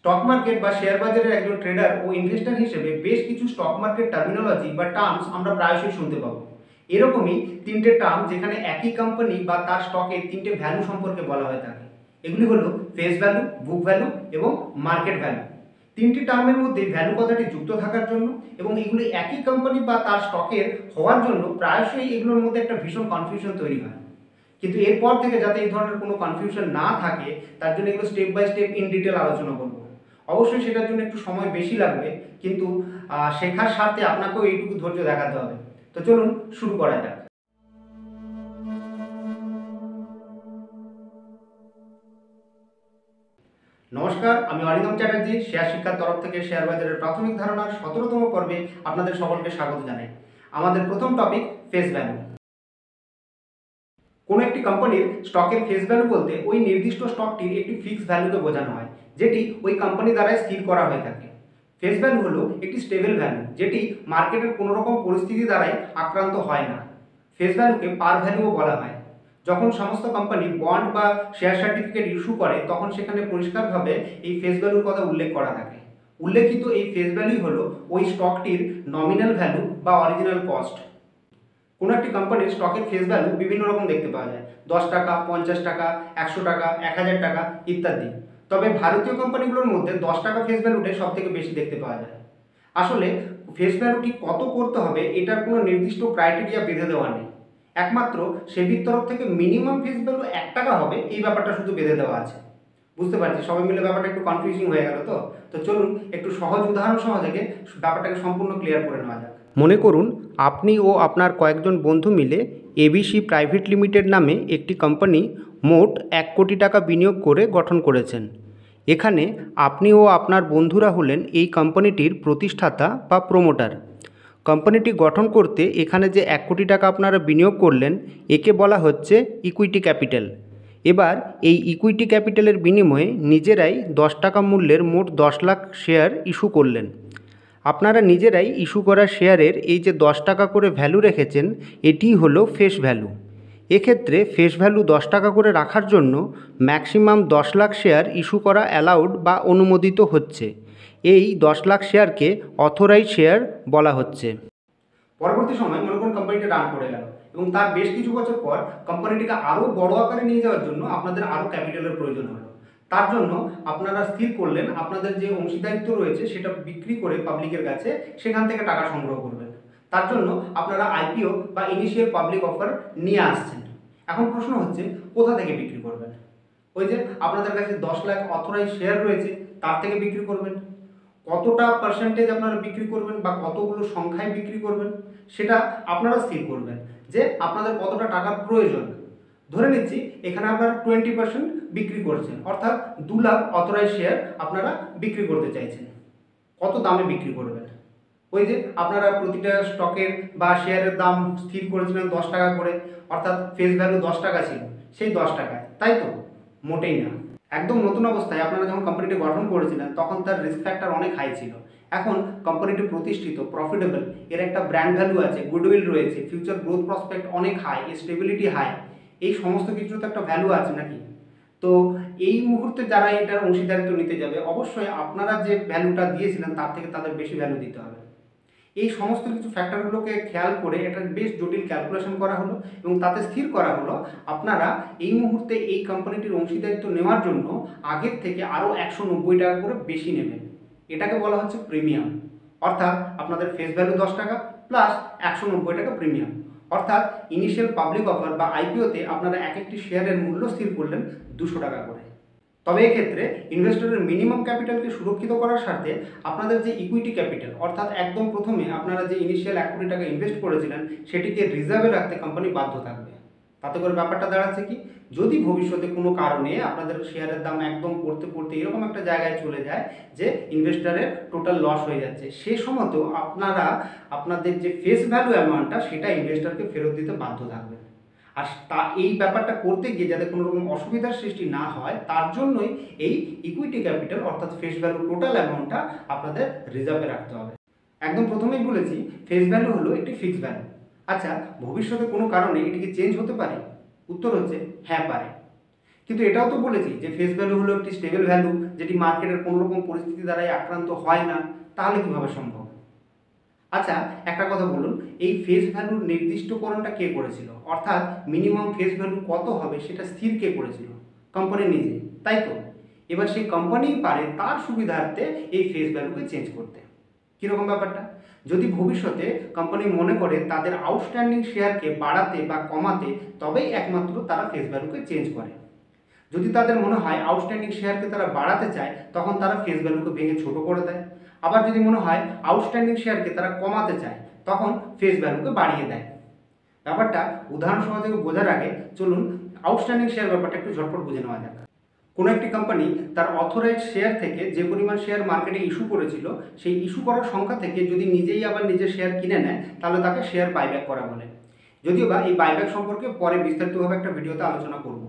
Stock market বা share বাজারের একজন ট্রেডার ও ইনভেস্টর হিসেবে বেশ কিছু স্টক মার্কেট টার্মিনোলজি বা টার্মস আমরা প্রায়শই শুনতে পাবো। এরকমই তিনটে টার্ম যেখানে একই কোম্পানি বা তার স্টকের তিনটে ভ্যালু সম্পর্কে বলা হয়ে থাকে। এগুলি হলো ফেস ভ্যালু, বুক ভ্যালু এবং মার্কেট ভ্যালু। তিনটি টার্মের মধ্যে ভ্যালু কথাটি যুক্ত থাকার জন্য এবং এগুলি একই কোম্পানি বা তার স্টকের হওয়ার জন্য প্রায়শই এগুলোর মধ্যে একটা ভীষণ কনফিউশন তৈরি হয়। কিন্তু এরপর থেকে যাতে এই ধরনের কোনো কনফিউশন না থাকে তার জন্য এগুলো step by step in detail আলোচনা করব। অবশ্যই সেটার জন্য একটু সময় বেশি লাগবে, কিন্তু শেখার সাথে আপনাকেও এইটুকু ধৈর্য দেখাতে হবে। তো চলুন শুরু করা যাক। নমস্কার, আমি অরিন্দম চ্যাটার্জি শেয়ার শিক্ষার তরফ থেকে শেয়ার বাজারের প্রাথমিক ধারণার 17তম পর্বে আপনাদের সকলকে স্বাগত জানাই। আমাদের প্রথম টপিক ফেস ভ্যালু। কোনো একটি কোম্পানির স্টকের ফেস ভ্যালু বলতে ওই নির্দিষ্ট স্টকটির একটি ফিক্স ভ্যালুকে বোঝানো হয়, যেটি ওই কোম্পানি দ্বারাই স্থির করা হয়ে থাকে। ফেস ভ্যালু হলো একটি স্টেবল ভ্যালু, যেটি মার্কেটের কোনো রকম পরিস্থিতি দ্বারাই আক্রান্ত হয় না। ফেস ভ্যালুকে পার ভ্যালুও বলা হয়। যখন সমস্ত কোম্পানি বন্ড বা শেয়ার সার্টিফিকেট ইস্যু করে তখন সেখানে পরিষ্কারভাবে এই ফেস ভ্যালুর কথা উল্লেখ করা থাকে। উল্লেখিত এই ফেস ভ্যালুই হলো ওই স্টকটির নমিনাল ভ্যালু বা অরিজিনাল কস্ট। কোনো একটি কোম্পানির স্টকের ফেস ভ্যালু বিভিন্ন রকম দেখতে পাওয়া যায়, 10 টাকা, 50 টাকা, 100 টাকা, 1000 টাকা ইত্যাদি। তবে ভারতীয় কোম্পানিগুলোর মধ্যে 10 টাকা ফেস ভ্যালুটাই সব থেকে বেশি দেখতে পাওয়া যায়। আসলে ফেস ভ্যালু ঠিক কত করতে হবে এটার কোনো নির্দিষ্ট ক্রাইটেরিয়া বেঁধে দেওয়া নেই। একমাত্র সেবির তরফ থেকে মিনিমাম ফেস ভ্যালু 1 টাকা হবে এই ব্যাপারটা শুধু বেঁধে দেওয়া আছে। বুঝতে পারছি সবাই মিলে ব্যাপারটা একটু কনফিউজিং হয়ে গেল। তো চলুন একটু সহজ উদাহরণ সহ থেকে ব্যাপারটাকে সম্পূর্ণ ক্লিয়ার করে নেওয়া যাক। মনে করুন আপনি ও আপনার কয়েকজন বন্ধু মিলে এবিসি প্রাইভেট লিমিটেড নামে একটি কোম্পানি মোট 1 কোটি টাকা বিনিয়োগ করে গঠন করেছেন। এখানে আপনি ও আপনার বন্ধুরা হলেন এই কোম্পানিটির প্রতিষ্ঠাতা বা প্রমোটার। কোম্পানিটি গঠন করতে এখানে যে 1 কোটি টাকা আপনারা বিনিয়োগ করলেন একে বলা হচ্ছে ইকুইটি ক্যাপিটাল। এবার এই ইকুইটি ক্যাপিটালের বিনিময়ে নিজেরাই 10 টাকা মূল্যের মোট 10 লাখ শেয়ার ইস্যু করলেন। আপনারা নিজেরাই ইস্যু করা শেয়ারের এই যে 10 টাকা করে ভ্যালু রেখেছেন এটিই হলো ফেস ভ্যালু। এক্ষেত্রে ফেস ভ্যালু 10 টাকা করে রাখার জন্য ম্যাক্সিমাম 10 লাখ শেয়ার ইস্যু করা অ্যালাউড বা অনুমোদিত হচ্ছে। এই 10 লাখ শেয়ারকে অথরাইজ শেয়ার বলা হচ্ছে। পরবর্তী সময় মনে করুন কোম্পানিটা রান করে গেল এবং তার বেশ কিছু বছর পর কোম্পানিটিকে আরও বড় আকারে নিয়ে যাওয়ার জন্য আপনাদের আরও ক্যাপিটালের প্রয়োজন হলো। তার জন্য আপনারা স্থির করলেন আপনাদের যে অংশীদারিত্ব রয়েছে সেটা বিক্রি করে পাবলিকের কাছে সেখান থেকে টাকা সংগ্রহ করবেন। তার জন্য আপনারা আইপিও বা ইনিশিয়াল পাবলিক অফার নিয়ে আসছেন। এখন প্রশ্ন হচ্ছে কোথা থেকে বিক্রি করবেন? ওই যে আপনাদের কাছে 10 লাখ অথরাইজ শেয়ার রয়েছে তার থেকে বিক্রি করবেন। কতটা পার্সেন্টেজ আপনারা বিক্রি করবেন বা কতগুলো সংখ্যায় বিক্রি করবেন সেটা আপনারা স্থির করবেন যে আপনাদের কতটা টাকার প্রয়োজন। ধরে নিচ্ছি এখানে আপনারা 20% বিক্রি করছেন, অর্থাৎ 2 লাখ অথরাইজ শেয়ার আপনারা বিক্রি করতে চাইছেন। কত দামে বিক্রি করবেন? ওই যে আপনারা প্রতিটা স্টকের বা শেয়ারের দাম স্থির করেছিলেন 10 টাকা করে, অর্থাৎ ফেস ভ্যালু 10 টাকা ছিল, সেই 10 টাকায়, তাই তো? মোটেই না। একদম নতুন অবস্থায় আপনারা যখন কোম্পানিটি গঠন করেছিলেন তখন তার রিস্ক ফ্যাক্টর অনেক হাই ছিল। এখন কোম্পানিটি প্রতিষ্ঠিত, প্রফিটেবল, এর একটা ব্র্যান্ড ভ্যালু আছে, গুডউইল রয়েছে, ফিউচার গ্রোথ প্রসপেক্ট অনেক হাই, স্টেবিলিটি হাই, এই সমস্ত কিছু তো একটা ভ্যালু আছে নাকি? তো এই মুহূর্তে যারা এটার অংশীদারিত্ব নিতে যাবে অবশ্যই আপনারা যে ভ্যালুটা দিয়েছিলেন তার থেকে তাদের বেশি ভ্যালু দিতে হবে। এই সমস্ত কিছু ফ্যাক্টরগুলোকে খেয়াল করে এটা বেশ জটিল ক্যালকুলেশন করা হলো এবং তাতে স্থির করা হলো আপনারা এই মুহূর্তে এই কোম্পানিটির অংশীদারিত্ব নেওয়ার জন্য আগের থেকে আরও 190 টাকা করে বেশি নেবেন। এটাকে বলা হচ্ছে প্রিমিয়াম। অর্থাৎ আপনাদের ফেস ভ্যালু 10 টাকা প্লাস 190 টাকা প্রিমিয়াম, অর্থাৎ ইনিশিয়াল পাবলিক অফার বা আইপিওতে আপনারা এক একটি শেয়ারের মূল্য স্থির করলেন 200 টাকা করে। তবে এক্ষেত্রে ইনভেস্টরের মিনিমাম ক্যাপিটালকে সুরক্ষিত করার স্বার্থে আপনাদের যে ইকুইটি ক্যাপিটাল, অর্থাৎ একদম প্রথমে আপনারা যে ইনিশিয়াল 1 কোটি টাকা ইনভেস্ট করেছিলেন সেটিকে রিজার্ভে রাখতে কোম্পানি বাধ্য থাকবে। তাতে করে ব্যাপারটা দাঁড়াচ্ছে কি, যদি ভবিষ্যতে কোনো কারণে আপনাদের শেয়ারের দাম একদম পড়তে পড়তে এরকম একটা জায়গায় চলে যায় যে ইনভেস্টরের টোটাল লস হয়ে যাচ্ছে, সে সময়তেও আপনারা আপনাদের যে ফেস ভ্যালু অ্যামাউন্টটা সেটা ইনভেস্টরকে ফেরত দিতে বাধ্য থাকবেন। আর এই ব্যাপারটা করতে গিয়ে যাতে কোনো রকম অসুবিধার সৃষ্টি না হয় তার জন্যই এই ইকুইটি ক্যাপিটাল অর্থাৎ ফেস ভ্যালু টোটাল অ্যামাউন্টটা আপনাদের রিজার্ভে রাখতে হবে। একদম প্রথমেই বলেছি ফেস ভ্যালু হলো একটি ফিক্সড ভ্যালু। আচ্ছা, ভবিষ্যতে কোনো কারণে এটি কি চেঞ্জ হতে পারে? উত্তর হচ্ছে হ্যাঁ, পারে। কিন্তু এটাও তো বলেছি যে ফেস ভ্যালু হলো একটি স্টেবল ভ্যালু, যেটি মার্কেটের কোনো রকম পরিস্থিতি দ্বারাই আক্রান্ত হয় না, তাহলে কীভাবে সম্ভব? আচ্ছা, একটা কথা বলুন, এই ফেস ভ্যালুর নির্দিষ্টকরণটা কে করেছিল? অর্থাৎ মিনিমাম ফেস ভ্যালু কত হবে সেটা স্থির কে করেছিল? কোম্পানি নিজে, তাই তো? এবার সেই কোম্পানি পারে তার সুবিধার্থে এই ফেস ভ্যালুকে চেঞ্জ করতে। কীরকম ব্যাপারটা? যদি ভবিষ্যতে কোম্পানি মনে করে তাদের আউটস্ট্যান্ডিং শেয়ারকে বাড়াতে বা কমাতে, তবেই একমাত্র তারা ফেস ভ্যালুকে চেঞ্জ করে। যদি তাদের মনে হয় আউটস্ট্যান্ডিং শেয়ারকে তারা বাড়াতে চায়, তখন তারা ফেস ভ্যালুকে ভেঙে ছোট করে দেয়। আবার যদি মনে হয় আউটস্ট্যান্ডিং শেয়ারকে তারা কমাতে চায়, তখন ফেস ভ্যালুকে বাড়িয়ে দেয়। ব্যাপারটা উদাহরণ সহযোগে বোঝার আগে চলুন আউটস্ট্যান্ডিং শেয়ার ব্যাপারটা একটু ঝটপট বুঝে নেওয়া যাক। কোনো একটি কোম্পানি তার অথরাইজড শেয়ার থেকে যে পরিমাণ শেয়ার মার্কেটে ইস্যু করেছিল, সেই ইস্যু করার সংখ্যা থেকে যদি নিজেই আবার নিজের শেয়ার কিনে নেয়, তাহলে তাকে শেয়ার বাইব্যাক করা বলে। যদিও বা এই বাইব্যাক সম্পর্কে পরে বিস্তারিতভাবে একটা ভিডিওতে আলোচনা করব।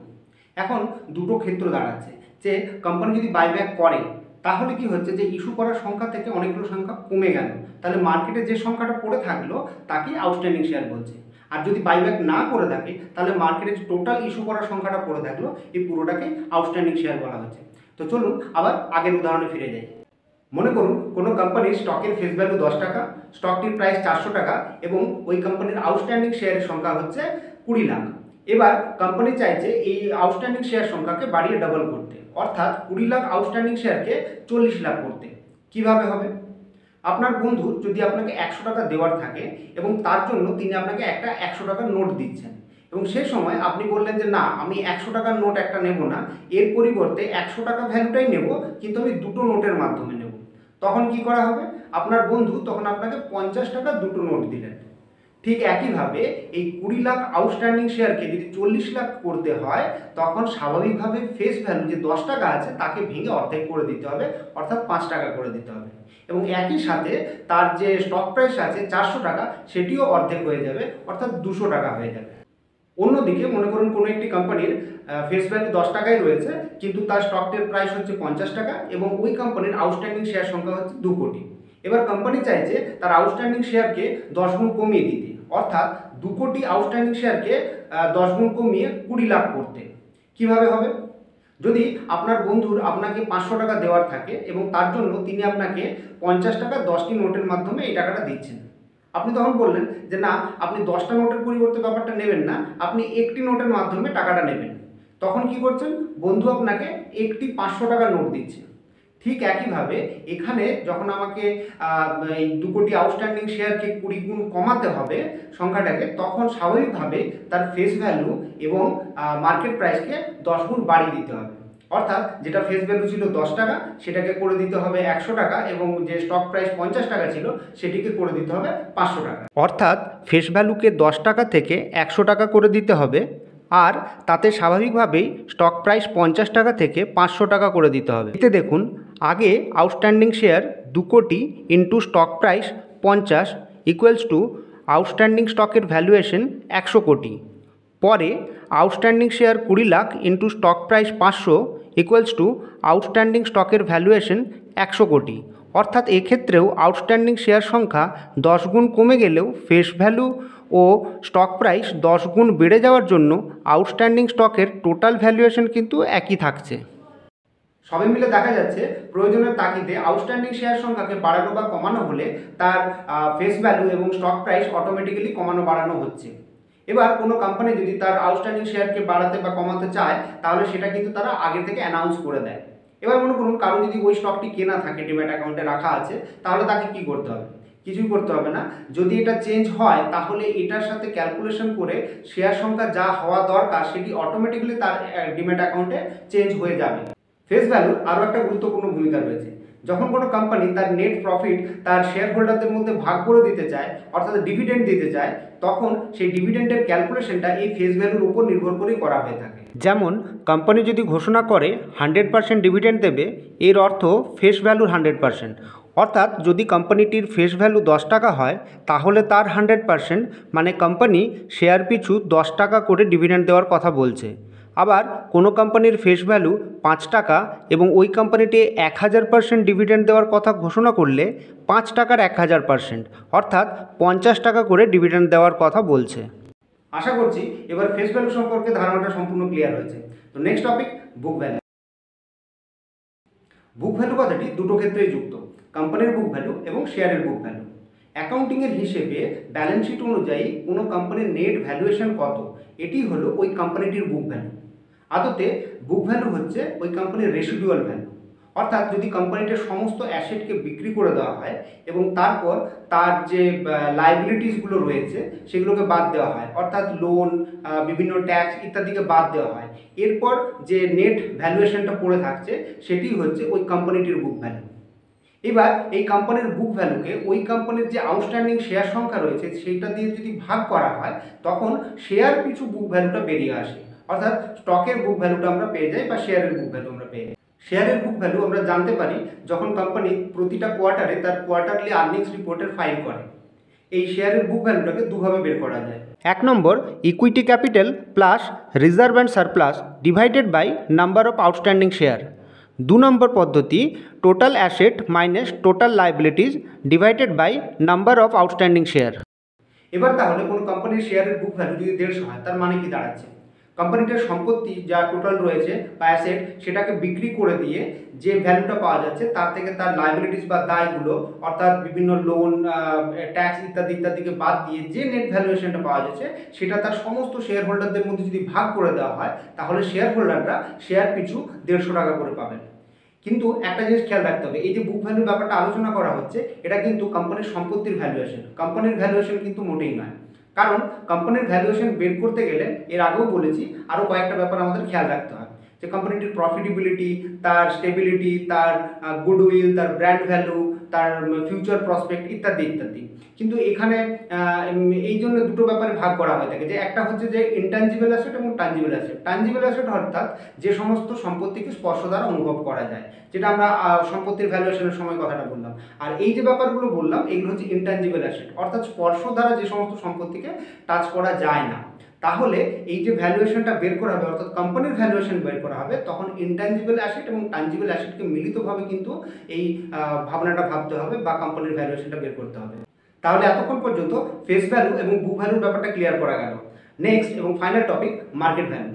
এখন দুটো ক্ষেত্র দাঁড়াচ্ছে যে কোম্পানি যদি বাইব্যাক করে, তাহলে কি হচ্ছে যে ইস্যু করার সংখ্যা থেকে অনেকগুলো সংখ্যা কমে গেল, তাহলে মার্কেটে যে সংখ্যাটা পড়ে থাকলো তাকেই আউটস্ট্যান্ডিং শেয়ার বলছে। আর যদি বাইব্যাক না করে থাকে, তাহলে মার্কেটে যে টোটাল ইস্যু করার সংখ্যাটা পড়ে থাকলো, এই পুরোটাকে আউটস্ট্যান্ডিং শেয়ার বলা হচ্ছে। তো চলুন আবার আগের উদাহরণে ফিরে যাই। মনে করুন কোনো কোম্পানির স্টকের ফেস ভ্যালু 10 টাকা, স্টকটির প্রাইস 400 টাকা এবং ওই কোম্পানির আউটস্ট্যান্ডিং শেয়ারের সংখ্যা হচ্ছে 20 লাখ। এবার কোম্পানি চাইছে এই আউটস্ট্যান্ডিং শেয়ার সংখ্যাকে বাড়িয়ে ডাবল করতে, অর্থাৎ 20 লাখ আউটস্ট্যান্ডিং শেয়ারকে 40 লাখ করতে। কিভাবে হবে? আপনার বন্ধুর যদি আপনাকে 100 টাকা দেওয়ার থাকে এবং তার জন্য তিনি আপনাকে একটা 100 টাকার নোট দিচ্ছেন, এবং সেই সময় আপনি বললেন যে না, আমি 100 টাকার নোট একটা নেব না, এর পরিবর্তে 100 টাকা ভ্যালুটাই নেব, কিন্তু আমি দুটো নোটের মাধ্যমে নেব। তখন কি করা হবে? আপনার বন্ধু তখন আপনাকে 50 টাকা দুটো নোট দিলেন। ঠিক একইভাবে এই 20 লাখ আউটস্ট্যান্ডিং শেয়ারকে যদি 40 লাখ করতে হয়, তখন স্বাভাবিকভাবে ফেস ভ্যালু যে 10 টাকা আছে তাকে ভেঙে অর্ধেক করে দিতে হবে, অর্থাৎ 5 টাকা করে দিতে হবে। এবং একই সাথে তার যে স্টক প্রাইস আছে 400 টাকা, সেটিও অর্ধেক হয়ে যাবে, অর্থাৎ 200 টাকা হয়ে যাবে। অন্যদিকে মনে করুন কোনো একটি কোম্পানির ফেস ভ্যালু 10 টাকাই রয়েছে, কিন্তু তার স্টকের প্রাইস হচ্ছে 50 টাকা এবং ওই কোম্পানির আউটস্ট্যান্ডিং শেয়ার সংখ্যা হচ্ছে 2 কোটি। এবার কোম্পানি চাইছে তার আউটস্ট্যান্ডিং শেয়ারকে 10 গুণ কমিয়ে দিতে, অর্থাৎ 2 কোটি আউটস্ট্যান্ডিং শেয়ারকে 10 গুণ কমিয়ে 20 লাখ করতে। কিভাবে হবে? যদি আপনার বন্ধুর আপনাকে 500 টাকা দেওয়ার থাকে এবং তার জন্য তিনি আপনাকে 50 টাকা 10টি নোটের মাধ্যমে এই টাকাটা দিচ্ছেন, আপনি তখন বললেন যে না, আপনি 10টা নোটের পরিবর্তে ব্যাপারটা নেবেন না, আপনি একটি নোটের মাধ্যমে টাকাটা নেবেন। তখন কি করছেন? বন্ধু আপনাকে একটি 500 টাকার নোট দিচ্ছে। ঠিক একইভাবে এখানে যখন আমাকে এই 2 কোটি আউটস্ট্যান্ডিং শেয়ারকে 20 গুণ কমাতে হবে সংখ্যাটাকে, তখন স্বাভাবিকভাবে তার ফেস ভ্যালু এবং মার্কেট প্রাইসকে 10 গুণ বাড়িয়ে দিতে হবে। অর্থাৎ যেটা ফেস ভ্যালু ছিল 10 টাকা, সেটাকে করে দিতে হবে 100 টাকা, এবং যে স্টক প্রাইস 50 টাকা ছিল সেটিকে করে দিতে হবে 500 টাকা। অর্থাৎ ফেস ভ্যালুকে 10 টাকা থেকে 100 টাকা করে দিতে হবে, আর তাতে স্বাভাবিকভাবেই স্টক প্রাইস 50 টাকা থেকে 500 টাকা করে দিতে হবে। এতে দেখুন, আগে আউটস্ট্যান্ডিং শেয়ার 2 কোটি into stock price 50 equals to outstanding স্টকের ভ্যালুয়েশন 100 কোটি। পরে outstanding share 20 lakh into stock price 500 equals to outstanding স্টকের ভ্যালুয়েশন 100 কোটি। অর্থাৎ এক্ষেত্রেও আউটস্ট্যান্ডিং শেয়ার সংখ্যা 10 গুণ কমে গেলেও ফেস ভ্যালু ও স্টক প্রাইস 10 গুণ বেড়ে যাওয়ার জন্য আউটস্ট্যান্ডিং স্টকের টোটাল ভ্যালুয়েশন কিন্তু একই থাকছে। সবে মিলে দেখা যাচ্ছে প্রয়োজনের তাগিদে আউটস্ট্যান্ডিং শেয়ার সংখ্যাকে বাড়ানো বা কমানো হলে তার ফেস ভ্যালু এবং স্টক প্রাইস অটোমেটিক্যালি কমানো বাড়ানো হচ্ছে। এবার কোনো কোম্পানি যদি তার আউটস্ট্যান্ডিং শেয়ারকে বাড়াতে বা কমাতে চায়, তাহলে সেটা কিন্তু তারা আগে থেকে অ্যানাউন্স করে দেয়। এবার মনে করুন কারো যদি ওই স্টকটি কেনা থাকে, ডিম্যাট অ্যাকাউন্টে রাখা আছে, তাহলে তাকে কি করতে হবে? কিছুই করতে হবে না। যদি এটা চেঞ্জ হয়, তাহলে এটার সাথে ক্যালকুলেশন করে শেয়ার সংখ্যা যা হওয়া দরকার সেটি অটোমেটিক্যালি তার ডিম্যাট অ্যাকাউন্টে চেঞ্জ হয়ে যাবে। ফেস ভ্যালুর আরও একটা গুরুত্বপূর্ণ ভূমিকা রয়েছে। যখন কোনো কোম্পানি তার নেট প্রফিট তার শেয়ার হোল্ডারদের মধ্যে ভাগ করে দিতে চায়, অর্থাৎ ডিভিডেন্ড দিতে চায়, তখন সেই ডিভিডেন্ডের ক্যালকুলেশনটা এই ফেস ভ্যালুর উপর নির্ভর করেই করা হয়ে থাকে। যেমন কোম্পানি যদি ঘোষণা করে 100% ডিভিডেন্ড দেবে, এর অর্থ ফেস ভ্যালুর 100%। অর্থাৎ যদি কোম্পানিটির ফেস ভ্যালু 10 টাকা হয়, তাহলে তার 100% মানে কোম্পানি শেয়ার পিছু 10 টাকা করে ডিভিডেন্ড দেওয়ার কথা বলছে। আবার কোনো কোম্পানির ফেস ভ্যালু 5 টাকা এবং ওই কোম্পানিটি 1000% ডিভিডেন্ড দেওয়ার কথা ঘোষণা করলে 5 টাকার 1000%, অর্থাৎ 50 টাকা করে ডিভিডেন্ড দেওয়ার কথা বলছে। আশা করছি এবার ফেস ভ্যালু সম্পর্কে ধারণাটা সম্পূর্ণ ক্লিয়ার হয়েছে। তো next topic, book value. Book value কথাটি দুটো ক্ষেত্রেই যুক্ত, কোম্পানির বুক ভ্যালু এবং শেয়ারের বুক ভ্যালু। অ্যাকাউন্টিংয়ের হিসেবে ব্যালেন্স শিট অনুযায়ী কোনো কোম্পানির নেট ভ্যালুয়েশন কত, এটি হলো ওই কোম্পানিটির বুক ভ্যালু। আদতে বুক ভ্যালু হচ্ছে ওই কোম্পানির রেসিডুয়াল ভ্যালু, অর্থাৎ যদি কোম্পানিটার সমস্ত অ্যাসেটকে বিক্রি করে দেওয়া হয় এবং তারপর তার যে লাইবিলিটিসগুলো রয়েছে সেগুলোকে বাদ দেওয়া হয়, অর্থাৎ লোন, বিভিন্ন ট্যাক্স ইত্যাদিকে বাদ দেওয়া হয়, এরপর যে নেট ভ্যালুয়েশনটা পড়ে থাকছে সেটি হচ্ছে ওই কোম্পানিটির বুক ভ্যালু। এবার এই কোম্পানির বুক ভ্যালুকে ওই কোম্পানির যে আউটস্ট্যান্ডিং শেয়ার সংখ্যা রয়েছে সেইটা দিয়ে যদি ভাগ করা হয় তখন শেয়ার পিছু বুক ভ্যালুটা বেরিয়ে আসে, অর্থাৎ স্টকের বুক ভ্যালুটা আমরা পেয়ে যাই বা শেয়ারের বুক ভ্যালু আমরা পেয়ে যাই। শেয়ারের বুক ভ্যালু আমরা জানতে পারি যখন কোম্পানি প্রতিটা কোয়ার্টারে তার কোয়ার্টারলি আর্নিংস রিপোর্টের ফাইল করে। এই শেয়ারের বুক ভ্যালুটাকে দুভাবে বের করা যায়। 1 নম্বর, equity capital plus reserve and surplus divided by number of outstanding share. 2 নম্বর পদ্ধতি, total asset minus total liabilities divided by number of outstanding share. এবার তাহলে কোনো কোম্পানির শেয়ারের বুক ভ্যালু যদি 150 হয় তার মানে কি দাঁড়াচ্ছে? কোম্পানিটার সম্পত্তি যা টোটাল রয়েছে বা অ্যাসেট সেটাকে বিক্রি করে দিয়ে যে ভ্যালুটা পাওয়া যাচ্ছে তার থেকে তার লাইবিলিটিস বা দায়গুলো, অর্থাৎ বিভিন্ন লোন, ট্যাক্স ইত্যাদি ইত্যাদিকে বাদ দিয়ে যে নেট ভ্যালুয়েশনটা পাওয়া যাচ্ছে সেটা তার সমস্ত শেয়ার হোল্ডারদের মধ্যে যদি ভাগ করে দেওয়া হয় তাহলে শেয়ার হোল্ডাররা শেয়ার পিছু 150 টাকা করে পাবেন। কিন্তু একটা জিনিস খেয়াল রাখতে হবে, এই যে বুক ভ্যালুর ব্যাপারটা আলোচনা করা হচ্ছে এটা কিন্তু কোম্পানির সম্পত্তির ভ্যালুয়েশন, কোম্পানির ভ্যালুয়েশন কিন্তু মোটেই নয়। কারণ কোম্পানির ভ্যালুয়েশন বের করতে গেলে এর আগেও বলেছি আরও কয়েকটা ব্যাপার আমাদের খেয়াল রাখতে হয়, যে কোম্পানিটির প্রফিটেবিলিটি, তার স্টেবিলিটি, তার গুডউইল, তার ব্র্যান্ড ভ্যালু, তার ফিউচার প্রসপেক্ট ইত্যাদি ইত্যাদি। কিন্তু এখানে এই জন্য দুটো ব্যাপারে ভাগ করা হয়ে থাকে, যে একটা হচ্ছে যে ইনট্যাঞ্জিবল অ্যাসেট এবং টাঞ্জিবল অ্যাসেট। টাঞ্জিবল অ্যাসেট অর্থাৎ যে সমস্ত সম্পত্তিকে স্পর্শ দ্বারা অনুভব করা যায়, যেটা আমরা সম্পত্তির ভ্যালুয়েশনের সময় কথাটা বললাম। আর এই যে ব্যাপারগুলো বললাম এগুলো হচ্ছে ইনট্যাঞ্জিবল অ্যাসেট, অর্থাৎ স্পর্শ দ্বারা যে সমস্ত সম্পত্তিকে টাচ করা যায় না। তাহলে এই যে ভ্যালুয়েশনটা বের করা হবে, অর্থাৎ কোম্পানির ভ্যালুয়েশন বের করা হবে, তখন ইনট্যাঞ্জিবল অ্যাসেট এবং টাঞ্জিবল অ্যাসেটকে মিলিতভাবে কিন্তু এই ভাবনাটা ভাবতে হবে বা কোম্পানির ভ্যালুয়েশনটা বের করতে হবে। তাহলে এতক্ষণ পর্যন্ত ফেস ভ্যালু এবং বুক ভ্যালুর ব্যাপারটা ক্লিয়ার করা গেল। নেক্সট এবং ফাইনাল টপিক, মার্কেট ভ্যালু।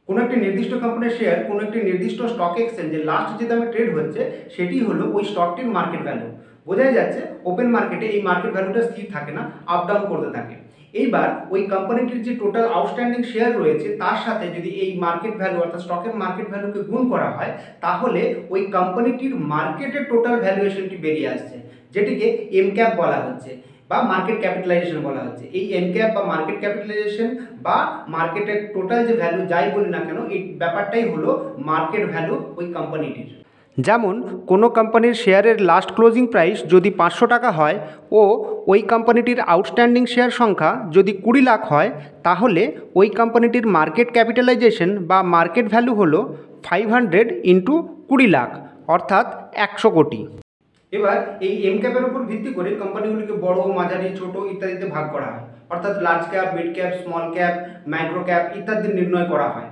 কোনো একটি নির্দিষ্ট কোম্পানির শেয়ার কোনো একটি নির্দিষ্ট স্টক এক্সচেঞ্জে লাস্ট যে দামে ট্রেড হচ্ছে সেটি হলো ওই স্টকটির মার্কেট ভ্যালু। বোঝাই যাচ্ছে ওপেন মার্কেটে এই মার্কেট ভ্যালুটা স্থির থাকে না, আপ ডাউন করতে থাকে। এইবার ওই কোম্পানিটির যে টোটাল আউটস্ট্যান্ডিং শেয়ার রয়েছে তার সাথে যদি এই মার্কেট ভ্যালু অর্থাৎ স্টকের মার্কেট ভ্যালুকে গুণ করা হয় তাহলে ওই কোম্পানিটির মার্কেটের টোটাল ভ্যালুয়েশনটি বেরিয়ে আসছে, যেটিকে এম ক্যাপ বলা হচ্ছে বা মার্কেট ক্যাপিটালাইজেশন বলা হচ্ছে। এই এম ক্যাপ বা মার্কেট ক্যাপিটালাইজেশন বা মার্কেটের টোটাল যে ভ্যালু যাই বলি না কেন, এই ব্যাপারটাই হলো মার্কেট ভ্যালু ওই কোম্পানিটির। যেমন কোনো কোম্পানির শেয়ারের লাস্ট ক্লোজিং প্রাইস যদি 500 টাকা হয় ও ওই কোম্পানিটির আউটস্ট্যান্ডিং শেয়ার সংখ্যা যদি 20 লাখ হয় তাহলে ওই কোম্পানিটির মার্কেট ক্যাপিটালাইজেশন বা মার্কেট ভ্যালু হলো 500 ইন্টু 20 লাখ, অর্থাৎ 100 কোটি। এবার এই এম ক্যাপের উপর ভিত্তি করে কোম্পানিগুলিকে বড়, মাঝারি, ছোট ইত্যাদিতে ভাগ করা হয়, অর্থাৎ large cap, mid cap, small cap, micro cap ইত্যাদি নির্ণয় করা হয়।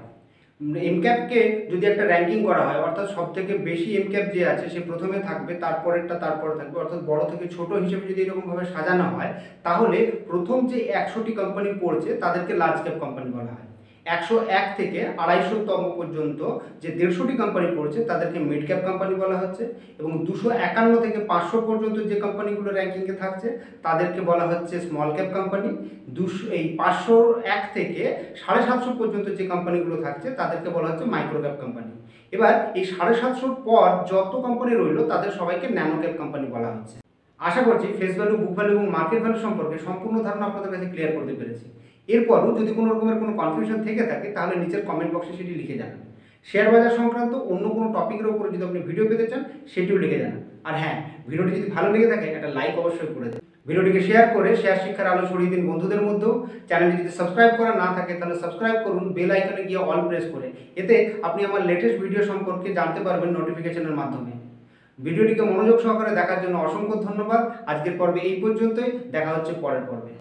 এম ক্যাপকে যদি একটা র্যাঙ্কিং করা হয়, অর্থাৎ সব থেকে বেশি এম ক্যাপ যে আছে সে প্রথমে থাকবে, তারপরেরটা তারপরে থাকবে, অর্থাৎ বড় থেকে ছোট হিসেবে যদি এরকমভাবে সাজানো হয় তাহলে প্রথম যে 100টি কোম্পানি পড়ছে তাদেরকে লার্জ ক্যাপ কোম্পানি বলা হয়। 101 থেকে 250তম পর্যন্ত যে 150টি কোম্পানি পড়ছে তাদেরকে মিড ক্যাপ কোম্পানি বলা হচ্ছে, এবং 251 থেকে 500 পর্যন্ত যে কোম্পানিগুলো র্যাঙ্কিংয়ে থাকছে তাদেরকে বলা হচ্ছে স্মল ক্যাপ কোম্পানি। এই 501 থেকে 750 পর্যন্ত যে কোম্পানিগুলো থাকছে তাদেরকে বলা হচ্ছে মাইক্রো ক্যাপ কোম্পানি। এবার এই 750 পর যত কোম্পানি রইল তাদের সবাইকে ন্যানো ক্যাপ কোম্পানি বলা হচ্ছে। আশা করছি ফেস ভ্যালু, বুক ভ্যালু এবং মার্কেট ভ্যালু সম্পর্কে সম্পূর্ণ ধারণা আপনাদের কাছে ক্লিয়ার করতে পেরেছি। এরপরও যদি কোনো রকমের কোনো কনফিউশন থেকে থাকে তাহলে নিচের কমেন্ট বক্সে সেটি লিখে জানান। শেয়ার বাজার সংক্রান্ত অন্য কোনো টপিকের উপরে যদি আপনি ভিডিও পেতে চান সেটিও লিখে জানান। আর হ্যাঁ, ভিডিওটি যদি ভালো লেগে থাকে একটা লাইক অবশ্যই করে দেন। ভিডিওটিকে শেয়ার করে শেয়ার শিক্ষার আলো ছড়িয়ে দিন বন্ধুদের মধ্যেও। চ্যানেলটি যদি সাবস্ক্রাইব করা না থাকে তাহলে সাবস্ক্রাইব করুন, বেল আইকনে গিয়ে অল প্রেস করে। এতে আপনি আমার লেটেস্ট ভিডিও সম্পর্কে জানতে পারবেন নোটিফিকেশনের মাধ্যমে। ভিডিওটিকে মনোযোগ সহকারে দেখার জন্য অসংখ্য ধন্যবাদ। আজকের পর্বে এই পর্যন্তই, দেখা হচ্ছে পরের পর্বে।